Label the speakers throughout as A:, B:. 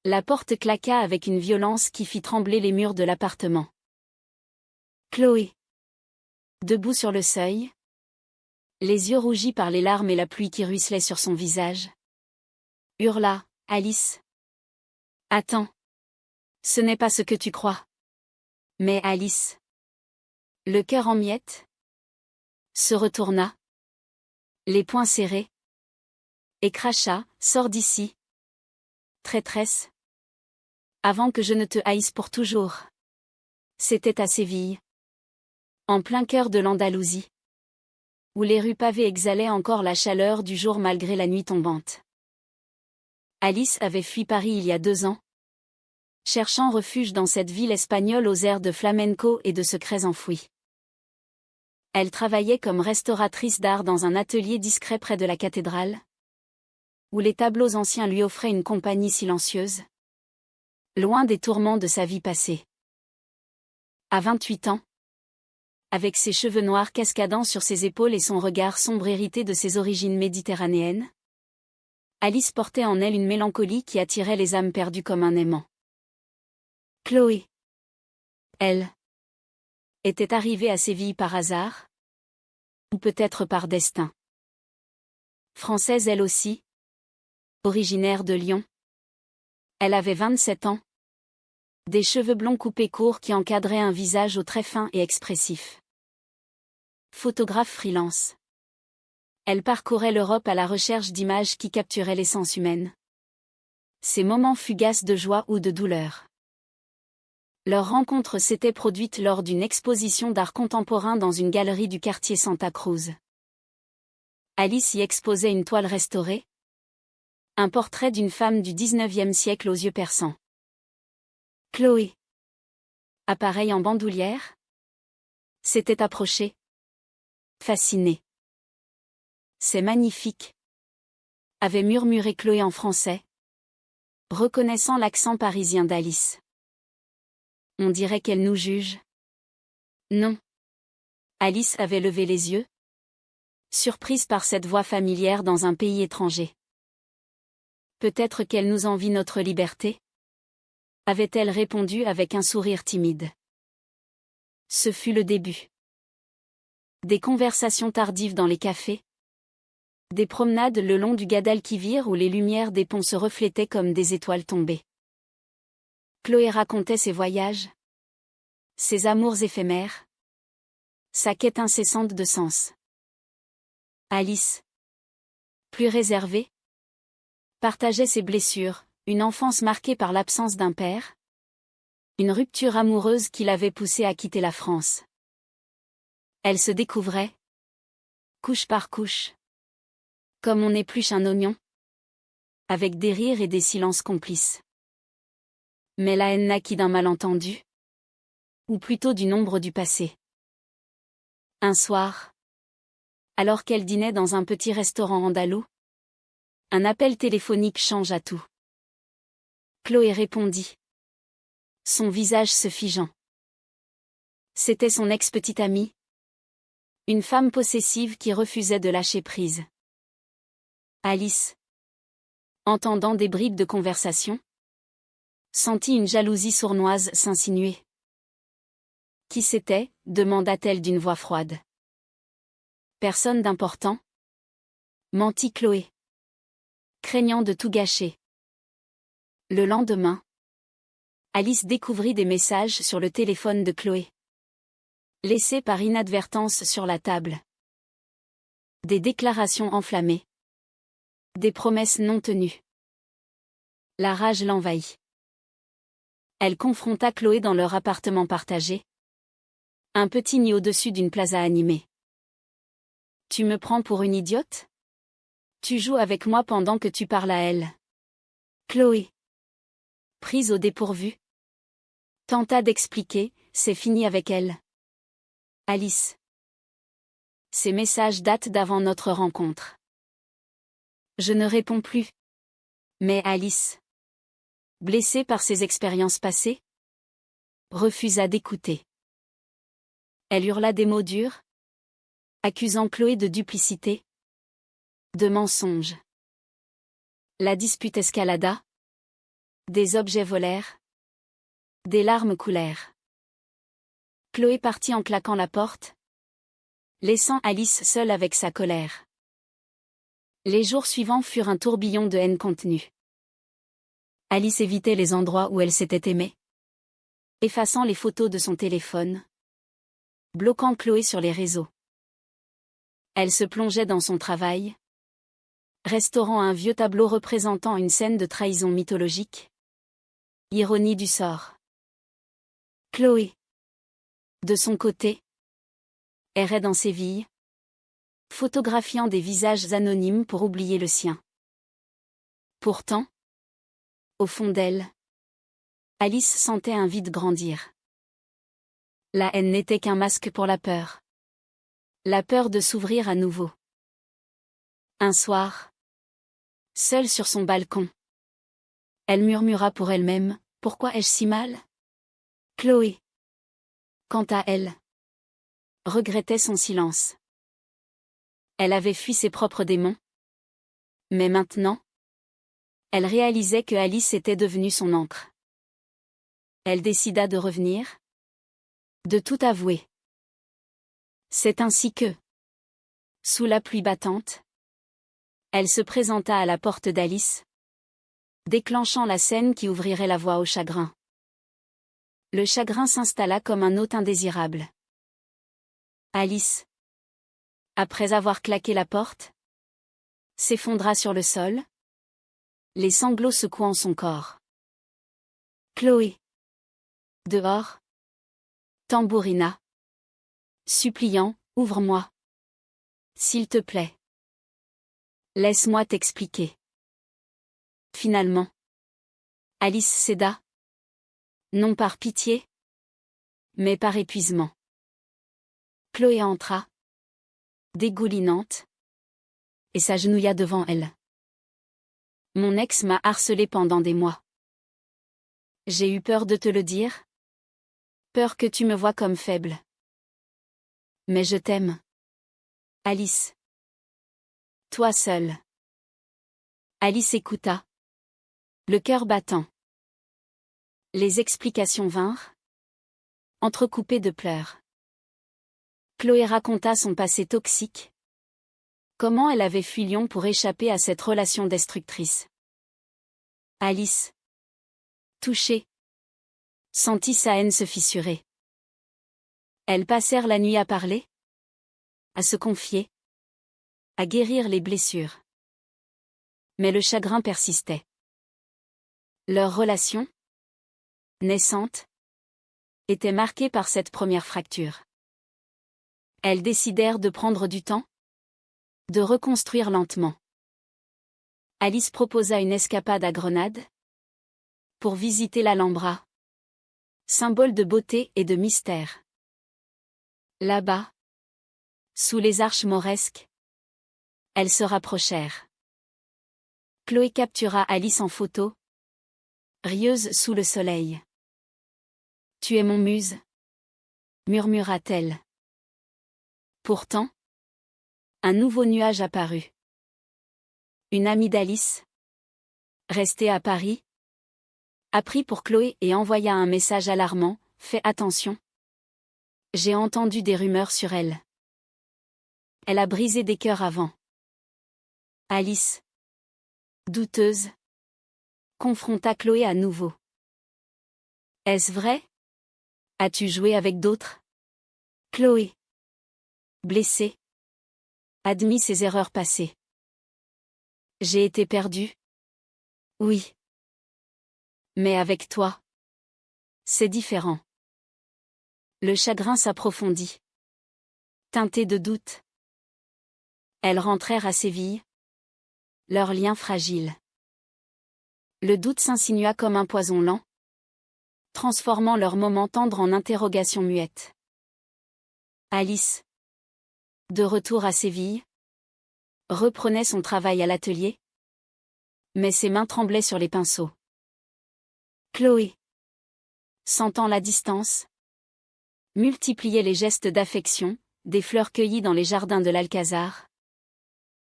A: La porte claqua avec une violence qui fit trembler les murs de l'appartement. Chloé. Debout sur le seuil. Les yeux rougis par les larmes et la pluie qui ruisselait sur son visage. Hurla, Alice. Attends. Ce n'est pas ce que tu crois. Mais Alice. Le cœur en miettes. Se retourna. Les poings serrés. Et cracha, sors d'ici. Traîtresse. Avant que je ne te haïsse pour toujours. C'était à Séville. En plein cœur de l'Andalousie. Où les rues pavées exhalaient encore la chaleur du jour malgré la nuit tombante. Alice avait fui Paris il y a 2 ans. Cherchant refuge dans cette ville espagnole aux airs de flamenco et de secrets enfouis. Elle travaillait comme restauratrice d'art dans un atelier discret près de la cathédrale. Où les tableaux anciens lui offraient une compagnie silencieuse. Loin des tourments de sa vie passée. À 28 ans. Avec ses cheveux noirs cascadant sur ses épaules et son regard sombre hérité de ses origines méditerranéennes. Alice portait en elle une mélancolie qui attirait les âmes perdues comme un aimant. Chloé. Elle. Était arrivée à Séville par hasard. Ou peut-être par destin. Française elle aussi. Originaire de Lyon. Elle avait 27 ans. Des cheveux blonds coupés courts qui encadraient un visage aux traits fins et expressifs. Photographe freelance. Elle parcourait l'Europe à la recherche d'images qui capturaient l'essence humaine. Ces moments fugaces de joie ou de douleur. Leur rencontre s'était produite lors d'une exposition d'art contemporain dans une galerie du quartier Santa Cruz. Alice y exposait une toile restaurée. Un portrait d'une femme du XIXe siècle aux yeux perçants. Chloé. Appareil en bandoulière. S'était approchée. Fascinée. C'est magnifique. Avait murmuré Chloé en français. Reconnaissant l'accent parisien d'Alice. On dirait qu'elle nous juge. Non. Alice avait levé les yeux. Surprise par cette voix familière dans un pays étranger. Peut-être qu'elle nous envie notre liberté? Avait-elle répondu avec un sourire timide. Ce fut le début. Des conversations tardives dans les cafés. Des promenades le long du Guadalquivir où les lumières des ponts se reflétaient comme des étoiles tombées. Chloé racontait ses voyages. Ses amours éphémères. Sa quête incessante de sens. Alice. Plus réservée. Partageait ses blessures. Une enfance marquée par l'absence d'un père. Une rupture amoureuse qui l'avait poussée à quitter la France. Elle se découvrait. Couche par couche. Comme on épluche un oignon. Avec des rires et des silences complices. Mais la haine naquit d'un malentendu. Ou plutôt d'une ombre du passé. Un soir. Alors qu'elle dînait dans un petit restaurant andalou. Un appel téléphonique changea tout. Chloé répondit. Son visage se figeant. C'était son ex-petite amie. Une femme possessive qui refusait de lâcher prise. Alice. Entendant des bribes de conversation. Sentit une jalousie sournoise s'insinuer. Qui c'était, demanda-t-elle d'une voix froide. Personne d'important. Mentit Chloé. Craignant de tout gâcher. Le lendemain. Alice découvrit des messages sur le téléphone de Chloé. Laissés par inadvertance sur la table. Des déclarations enflammées. Des promesses non tenues. La rage l'envahit. Elle confronta Chloé dans leur appartement partagé. Un petit nid au-dessus d'une plaza animée. Tu me prends pour une idiote? Tu joues avec moi pendant que tu parles à elle. Chloé. Prise au dépourvu. Tenta d'expliquer, c'est fini avec elle. Alice. Ces messages datent d'avant notre rencontre. Je ne réponds plus. Mais Alice. Blessée par ses expériences passées. Refusa d'écouter. Elle hurla des mots durs. Accusant Chloé de duplicité. De mensonge. La dispute escalada. Des objets volèrent. Des larmes coulèrent. Chloé partit en claquant la porte, laissant Alice seule avec sa colère. Les jours suivants furent un tourbillon de haine contenue. Alice évitait les endroits où elle s'était aimée, effaçant les photos de son téléphone, bloquant Chloé sur les réseaux. Elle se plongeait dans son travail, restaurant un vieux tableau représentant une scène de trahison mythologique. Ironie du sort. Chloé, de son côté, errait dans Séville, photographiant des visages anonymes pour oublier le sien. Pourtant, au fond d'elle, Alice sentait un vide grandir. La haine n'était qu'un masque pour la peur. La peur de s'ouvrir à nouveau. Un soir, seule sur son balcon, elle murmura pour elle-même, « Pourquoi ai-je si mal ?» Chloé, quant à elle, regrettait son silence. Elle avait fui ses propres démons. Mais maintenant, elle réalisait que Alice était devenue son ancre. Elle décida de revenir, de tout avouer. C'est ainsi que, sous la pluie battante, elle se présenta à la porte d'Alice, déclenchant la scène qui ouvrirait la voie au chagrin. Le chagrin s'installa comme un hôte indésirable. Alice, après avoir claqué la porte, s'effondra sur le sol, les sanglots secouant son corps. Chloé, dehors, tambourina, suppliant, « Ouvre-moi. S'il te plaît. Laisse-moi t'expliquer. » Finalement, Alice céda, non par pitié, mais par épuisement. Chloé entra, dégoulinante, et s'agenouilla devant elle. « Mon ex m'a harcelée pendant des mois. J'ai eu peur de te le dire. Peur que tu me vois comme faible. Mais je t'aime. Alice. Toi seule. » Alice écouta, le cœur battant. Les explications vinrent, entrecoupées de pleurs. Chloé raconta son passé toxique. Comment elle avait fui Lyon pour échapper à cette relation destructrice. Alice, touchée, sentit sa haine se fissurer. Elles passèrent la nuit à parler, à se confier, à guérir les blessures. Mais le chagrin persistait. Leur relation, naissante, était marquée par cette première fracture. Elles décidèrent de prendre du temps, de reconstruire lentement. Alice proposa une escapade à Grenade, pour visiter l'Alhambra, symbole de beauté et de mystère. Là-bas, sous les arches mauresques, elles se rapprochèrent. Chloé captura Alice en photo, rieuse sous le soleil. « Tu es mon muse » murmura-t-elle. Pourtant, un nouveau nuage apparut. Une amie d'Alice, restée à Paris, apprit pour Chloé et envoya un message alarmant, « Fais attention. J'ai entendu des rumeurs sur elle. » Elle a brisé des cœurs avant. Alice, douteuse, confronta Chloé à nouveau. « Est-ce vrai? As-tu joué avec d'autres ?» Chloé, blessée, admit ses erreurs passées. « J'ai été perdue. Oui. Mais avec toi, c'est différent. » Le chagrin s'approfondit, teinté de doute. Elles rentrèrent à Séville, leur lien fragile. Le doute s'insinua comme un poison lent, transformant leurs moments tendres en interrogations muettes. Alice, de retour à Séville, reprenait son travail à l'atelier, mais ses mains tremblaient sur les pinceaux. Chloé, sentant la distance, multipliait les gestes d'affection, des fleurs cueillies dans les jardins de l'Alcazar,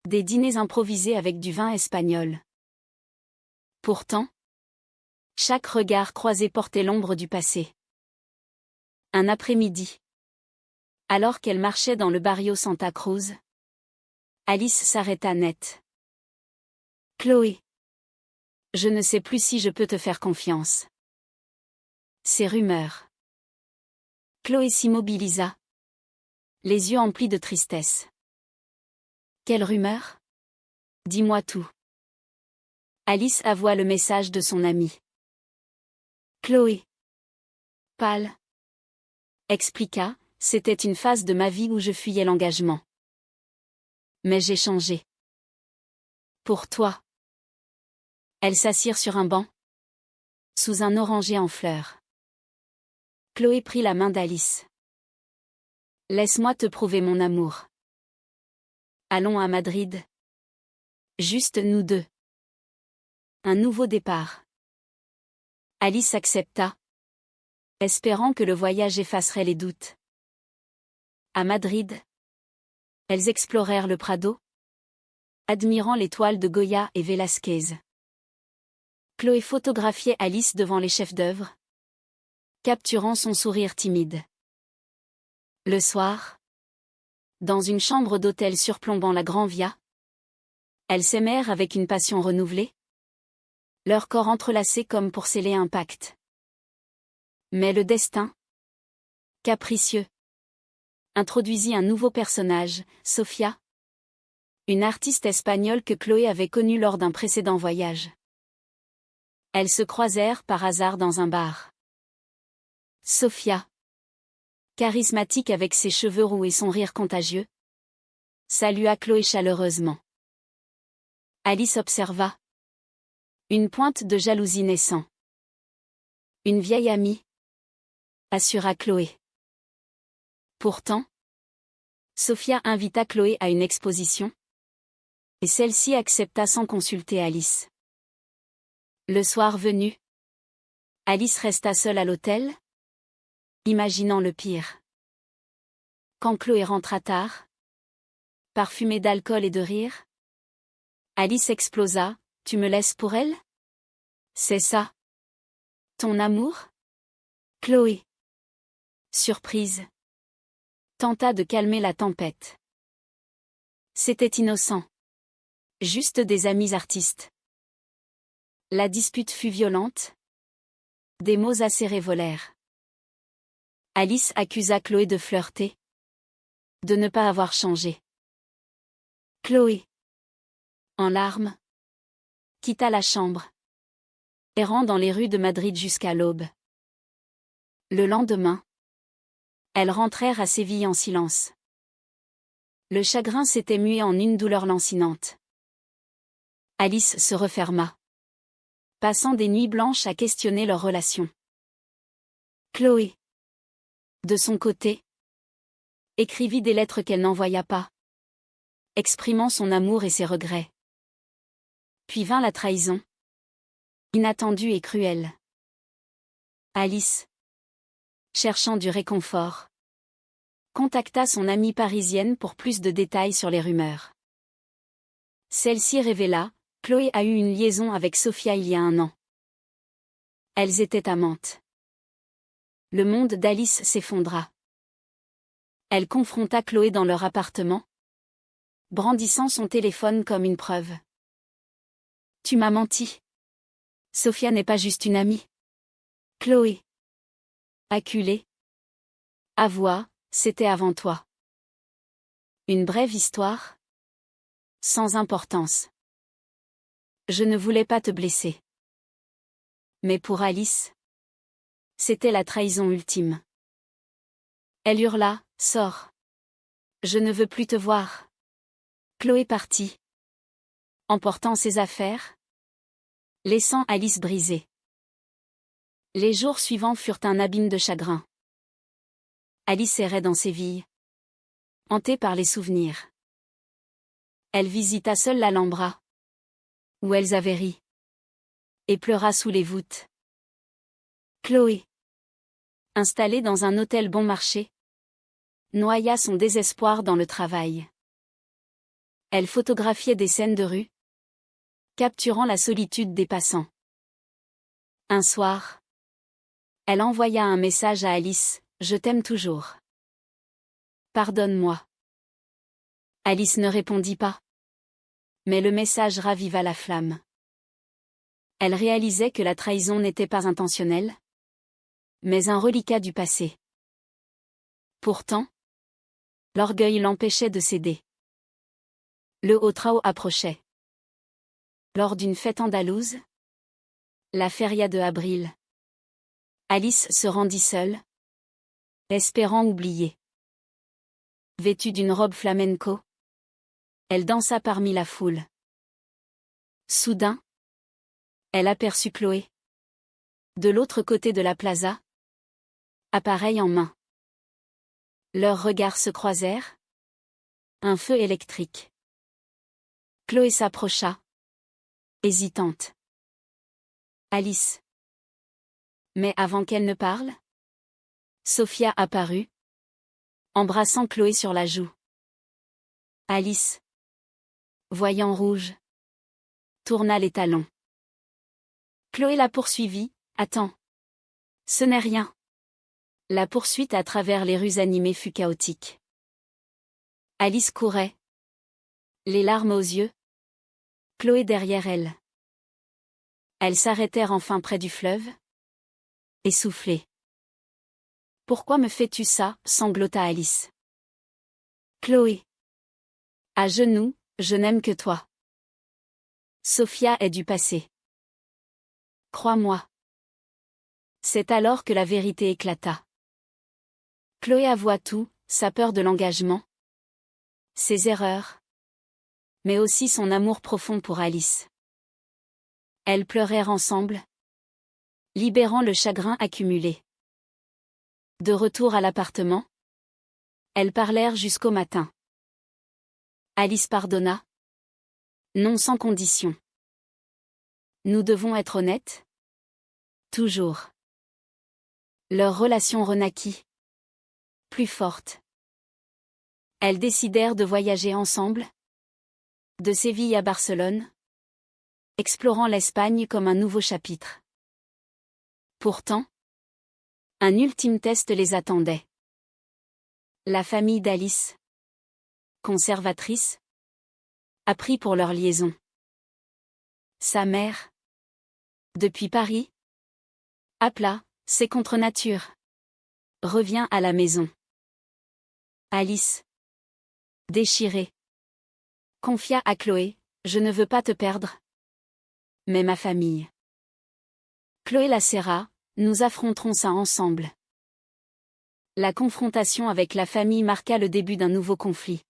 A: des dîners improvisés avec du vin espagnol. Pourtant, Chaque regard croisé portait l'ombre du passé. Un après-midi. Alors qu'elle marchait dans le barrio Santa Cruz, Alice s'arrêta net. Chloé. Je ne sais plus si je peux te faire confiance. Ces rumeurs. Chloé s'immobilisa, les yeux emplis de tristesse. Quelle rumeur? Dis-moi tout. Alice avoua le message de son amie. Chloé. Pâle. Expliqua, c'était une phase de ma vie où je fuyais l'engagement. Mais j'ai changé. Pour toi. Elles s'assirent sur un banc, sous un oranger en fleurs. Chloé prit la main d'Alice. Laisse-moi te prouver mon amour. Allons à Madrid. Juste nous deux. Un nouveau départ. Alice accepta, espérant que le voyage effacerait les doutes. À Madrid, elles explorèrent le Prado, admirant les toiles de Goya et Velázquez. Chloé photographiait Alice devant les chefs-d'œuvre, capturant son sourire timide. Le soir, dans une chambre d'hôtel surplombant la Gran Via, elles s'aimèrent avec une passion renouvelée, leurs corps entrelacés comme pour sceller un pacte. Mais le destin, capricieux, introduisit un nouveau personnage, Sofia, une artiste espagnole que Chloé avait connue lors d'un précédent voyage. Elles se croisèrent par hasard dans un bar. Sofia, charismatique avec ses cheveux roux et son rire contagieux, salua Chloé chaleureusement. Alice observa. Une pointe de jalousie naissant. Une vieille amie, assura Chloé. Pourtant, Sofia invita Chloé à une exposition, et celle-ci accepta sans consulter Alice. Le soir venu, Alice resta seule à l'hôtel, imaginant le pire. Quand Chloé rentra tard, parfumée d'alcool et de rire, Alice explosa. Tu me laisses pour elle? C'est ça. Ton amour? Chloé. Surprise. Tenta de calmer la tempête. C'était innocent. Juste des amis artistes. La dispute fut violente. Des mots acérés volèrent. Alice accusa Chloé de flirter. De ne pas avoir changé. Chloé. En larmes, quitta la chambre, errant dans les rues de Madrid jusqu'à l'aube. Le lendemain, elles rentrèrent à Séville en silence. Le chagrin s'était mué en une douleur lancinante. Alice se referma, passant des nuits blanches à questionner leur relation. Chloé, de son côté, écrivit des lettres qu'elle n'envoya pas, exprimant son amour et ses regrets. Puis vint la trahison, inattendue et cruelle. Alice, cherchant du réconfort, contacta son amie parisienne pour plus de détails sur les rumeurs. Celle-ci révéla, Chloé a eu une liaison avec Sofia il y a 1 an. Elles étaient amantes. Le monde d'Alice s'effondra. Elle confronta Chloé dans leur appartement, brandissant son téléphone comme une preuve. Tu m'as menti. Sofia n'est pas juste une amie. Chloé. Acculée. Avoua, c'était avant toi. Une brève histoire. Sans importance. Je ne voulais pas te blesser. Mais pour Alice, c'était la trahison ultime. Elle hurla, sors. Je ne veux plus te voir. Chloé partit, emportant ses affaires, laissant Alice brisée. Les jours suivants furent un abîme de chagrin. Alice errait dans Séville, hantée par les souvenirs. Elle visita seule l'Alhambra, où elles avaient ri, et pleura sous les voûtes. Chloé, installée dans un hôtel bon marché, noya son désespoir dans le travail. Elle photographiait des scènes de rue, capturant la solitude des passants. Un soir, elle envoya un message à Alice, « Je t'aime toujours. Pardonne-moi. » Alice ne répondit pas. Mais le message raviva la flamme. Elle réalisait que la trahison n'était pas intentionnelle, mais un reliquat du passé. Pourtant, l'orgueil l'empêchait de céder. Le Hotrao approchait. Lors d'une fête andalouse, la feria de Abril, Alice se rendit seule, espérant oublier. Vêtue d'une robe flamenco, elle dansa parmi la foule. Soudain, elle aperçut Chloé. De l'autre côté de la plaza, appareil en main. Leurs regards se croisèrent. Un feu électrique. Chloé s'approcha, hésitante. Alice. Mais avant qu'elle ne parle, Sophia apparut, embrassant Chloé sur la joue. Alice, voyant rouge, tourna les talons. Chloé la poursuivit, « Attends. Ce n'est rien. » La poursuite à travers les rues animées fut chaotique. Alice courait, les larmes aux yeux, Chloé derrière elle. Elles s'arrêtèrent enfin près du fleuve, essoufflées. « Pourquoi me fais-tu ça ?» sanglota Alice. Chloé. À genoux, je n'aime que toi. Sophia est du passé. Crois-moi. C'est alors que la vérité éclata. Chloé avoua tout, sa peur de l'engagement, ses erreurs, mais aussi son amour profond pour Alice. Elles pleurèrent ensemble, libérant le chagrin accumulé. De retour à l'appartement, elles parlèrent jusqu'au matin. Alice pardonna. Non sans condition. Nous devons être honnêtes. Toujours. Leur relation renaquit. Plus forte. Elles décidèrent de voyager ensemble. De Séville à Barcelone. Explorant l'Espagne comme un nouveau chapitre. Pourtant, un ultime test les attendait. La famille d'Alice, conservatrice, a pris pour leur liaison. Sa mère, depuis Paris, appela, c'est contre nature. Revient à la maison. Alice, déchirée, confia à Chloé, je ne veux pas te perdre. Mais ma famille. Chloé la serra, nous affronterons ça ensemble. La confrontation avec la famille marqua le début d'un nouveau conflit.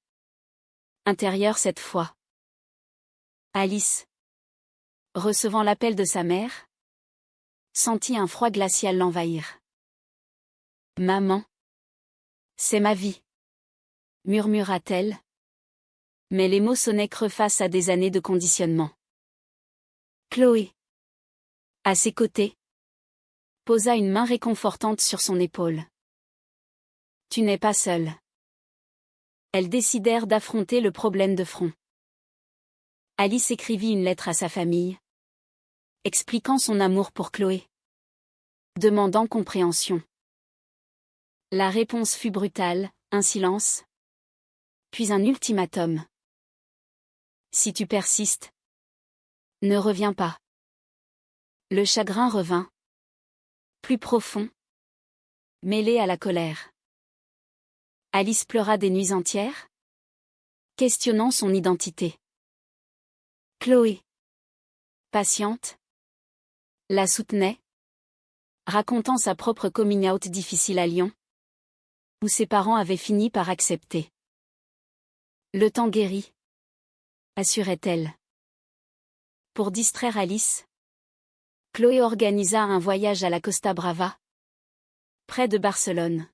A: Intérieur cette fois. Alice, recevant l'appel de sa mère, sentit un froid glacial l'envahir. Maman. C'est ma vie. Murmura-t-elle. Mais les mots sonnaient creux face à des années de conditionnement. Chloé. À ses côtés. Posa une main réconfortante sur son épaule. Tu n'es pas seule. Elles décidèrent d'affronter le problème de front. Alice écrivit une lettre à sa famille, expliquant son amour pour Chloé, demandant compréhension. La réponse fut brutale, un silence, puis un ultimatum. Si tu persistes, ne reviens pas. Le chagrin revint, plus profond, mêlé à la colère. Alice pleura des nuits entières, questionnant son identité. Chloé, patiente, la soutenait, racontant sa propre coming out difficile à Lyon, où ses parents avaient fini par accepter. Le temps guérit, assurait-elle. Pour distraire Alice, Chloé organisa un voyage à la Costa Brava, près de Barcelone.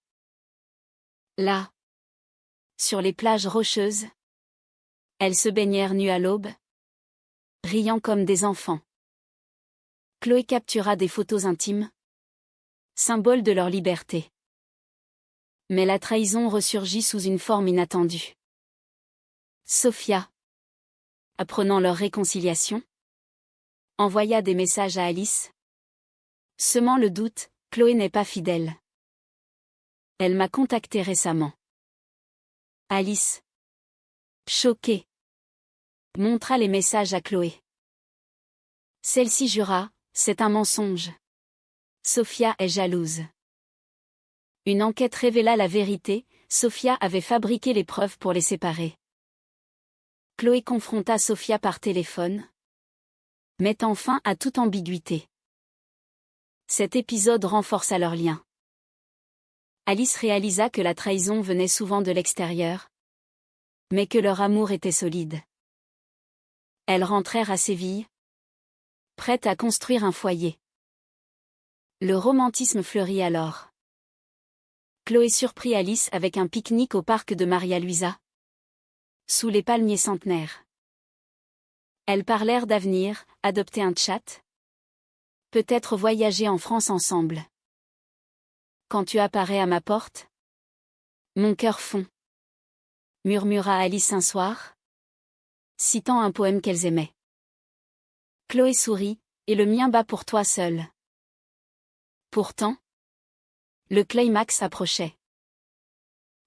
A: Là, sur les plages rocheuses, elles se baignèrent nues à l'aube, riant comme des enfants. Chloé captura des photos intimes, symboles de leur liberté. Mais la trahison ressurgit sous une forme inattendue. Sophia, apprenant leur réconciliation, envoya des messages à Alice, Semant le doute, Chloé n'est pas fidèle. Elle m'a contacté récemment. Alice, choquée, montra les messages à Chloé. Celle-ci jura, c'est un mensonge. Sophia est jalouse. Une enquête révéla la vérité, Sophia avait fabriqué les preuves pour les séparer. Chloé confronta Sophia par téléphone, mettant fin à toute ambiguïté. Cet épisode renforça leur lien. Alice réalisa que la trahison venait souvent de l'extérieur, mais que leur amour était solide. Elles rentrèrent à Séville, prêtes à construire un foyer. Le romantisme fleurit alors. Chloé surprit Alice avec un pique-nique au parc de Maria Luisa, sous les palmiers centenaires. Elles parlèrent d'avenir, adopter un chat, peut-être voyager en France ensemble. Quand tu apparais à ma porte, mon cœur fond, murmura Alice un soir, citant un poème qu'elles aimaient. Chloé sourit, et le mien bat pour toi seul. Pourtant, le climax approchait.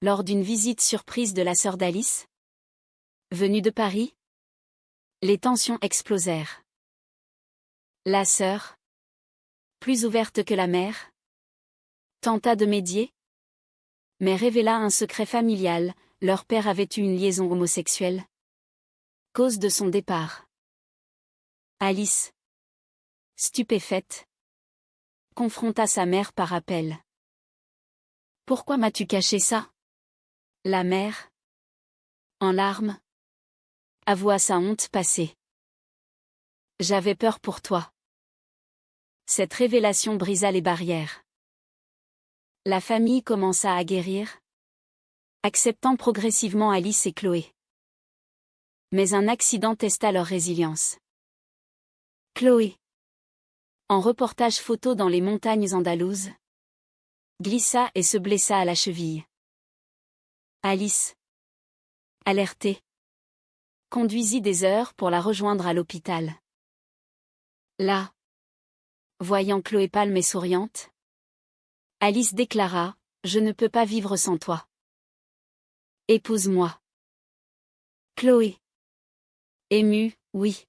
A: Lors d'une visite surprise de la sœur d'Alice, venue de Paris, les tensions explosèrent. La sœur, plus ouverte que la mère, tenta de médier, mais révéla un secret familial, leur père avait eu une liaison homosexuelle. Cause de son départ. Alice, stupéfaite, confronta sa mère par appel. Pourquoi m'as-tu caché ça? La mère, en larmes, avoua sa honte passée. J'avais peur pour toi. Cette révélation brisa les barrières. La famille commença à guérir, acceptant progressivement Alice et Chloé. Mais un accident testa leur résilience. Chloé, en reportage photo dans les montagnes andalouses, glissa et se blessa à la cheville. Alice, alertée, conduisit des heures pour la rejoindre à l'hôpital. Là, voyant Chloé pâle et souriante, Alice déclara, « Je ne peux pas vivre sans toi. Épouse-moi. » Chloé, émue, oui.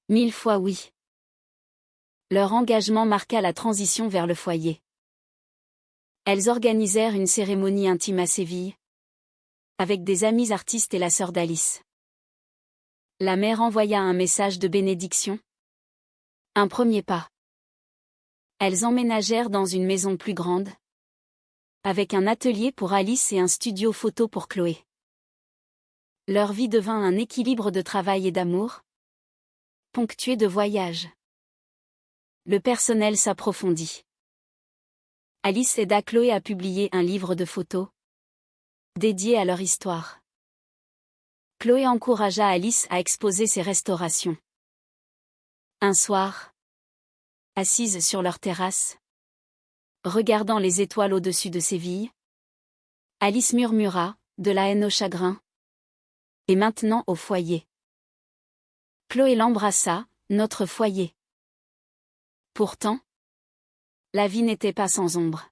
A: 1000 fois oui. Leur engagement marqua la transition vers le foyer. Elles organisèrent une cérémonie intime à Séville, avec des amis artistes et la sœur d'Alice. La mère envoya un message de bénédiction. Un premier pas. Elles emménagèrent dans une maison plus grande, avec un atelier pour Alice et un studio photo pour Chloé. Leur vie devint un équilibre de travail et d'amour, ponctué de voyages. Le personnel s'approfondit. Alice aida Chloé à publier un livre de photos, dédié à leur histoire. Chloé encouragea Alice à exposer ses restaurations. Un soir, assise sur leur terrasse, regardant les étoiles au-dessus de Séville, Alice murmura, de la haine au chagrin. Et maintenant au foyer. Chloé l'embrassa, notre foyer. Pourtant, la vie n'était pas sans ombre.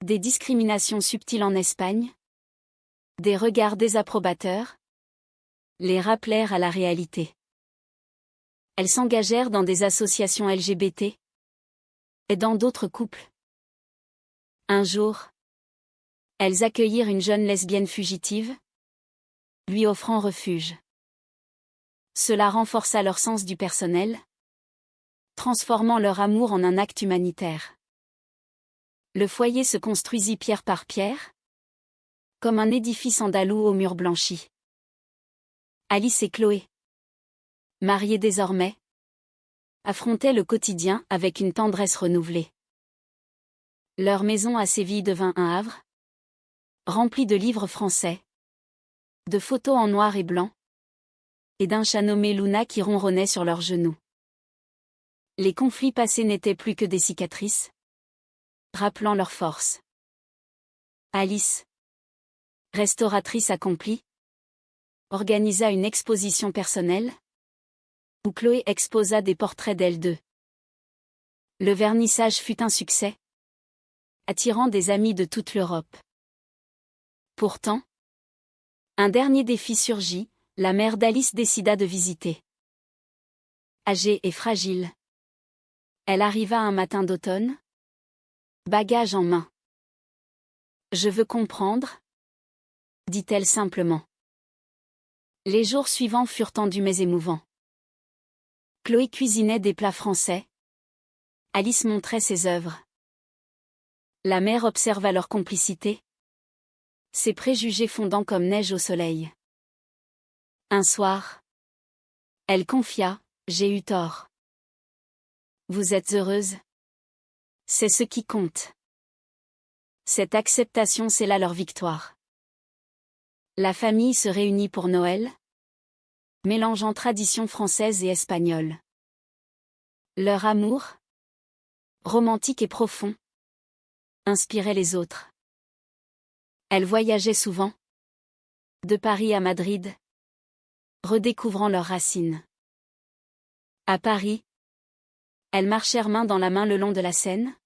A: Des discriminations subtiles en Espagne, des regards désapprobateurs, les rappelèrent à la réalité. Elles s'engagèrent dans des associations LGBT, et dans d'autres couples. Un jour, elles accueillirent une jeune lesbienne fugitive, lui offrant refuge. Cela renforça leur sens du personnel, transformant leur amour en un acte humanitaire. Le foyer se construisit pierre par pierre, comme un édifice andalou aux murs blanchis. Alice et Chloé, mariées désormais, affrontaient le quotidien avec une tendresse renouvelée. Leur maison à Séville devint un havre, rempli de livres français, de photos en noir et blanc, et d'un chat nommé Luna qui ronronnait sur leurs genoux. Les conflits passés n'étaient plus que des cicatrices, rappelant leur force. Alice, restauratrice accomplie, organisa une exposition personnelle, où Chloé exposa des portraits d'elles deux. Le vernissage fut un succès, attirant des amis de toute l'Europe. Pourtant, un dernier défi surgit, la mère d'Alice décida de visiter. Âgée et fragile, elle arriva un matin d'automne, bagage en main. « Je veux comprendre », dit-elle simplement. Les jours suivants furent tendus mais émouvants. Chloé cuisinait des plats français. Alice montrait ses œuvres. La mère observa leur complicité, ses préjugés fondant comme neige au soleil. Un soir, elle confia, « J'ai eu tort. Vous êtes heureuse. C'est ce qui compte. » Cette acceptation scella leur victoire. La famille se réunit pour Noël, mélangeant traditions françaises et espagnoles. Leur amour, romantique et profond, inspirait les autres. Elles voyageaient souvent, de Paris à Madrid, redécouvrant leurs racines. À Paris, elles marchèrent main dans la main le long de la Seine,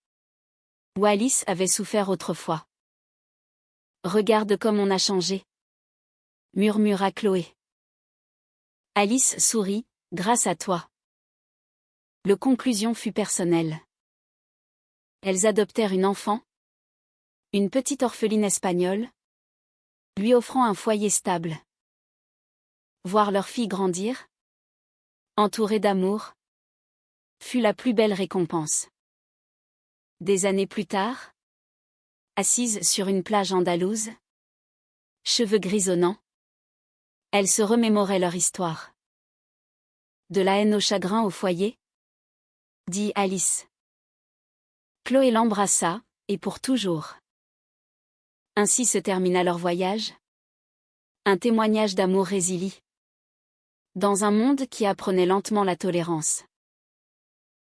A: où Alice avait souffert autrefois. « Regarde comme on a changé », murmura Chloé. Alice sourit, « Grâce à toi. » Le conclusion fut personnelle. Elles adoptèrent une enfant, une petite orpheline espagnole, lui offrant un foyer stable. Voir leur fille grandir, entourée d'amour, fut la plus belle récompense. Des années plus tard, assises sur une plage andalouse, cheveux grisonnants, elles se remémoraient leur histoire. « De la haine au chagrin au foyer ?» dit Alice. Chloé l'embrassa, et pour toujours. Ainsi se termina leur voyage. Un témoignage d'amour résili. Dans un monde qui apprenait lentement la tolérance.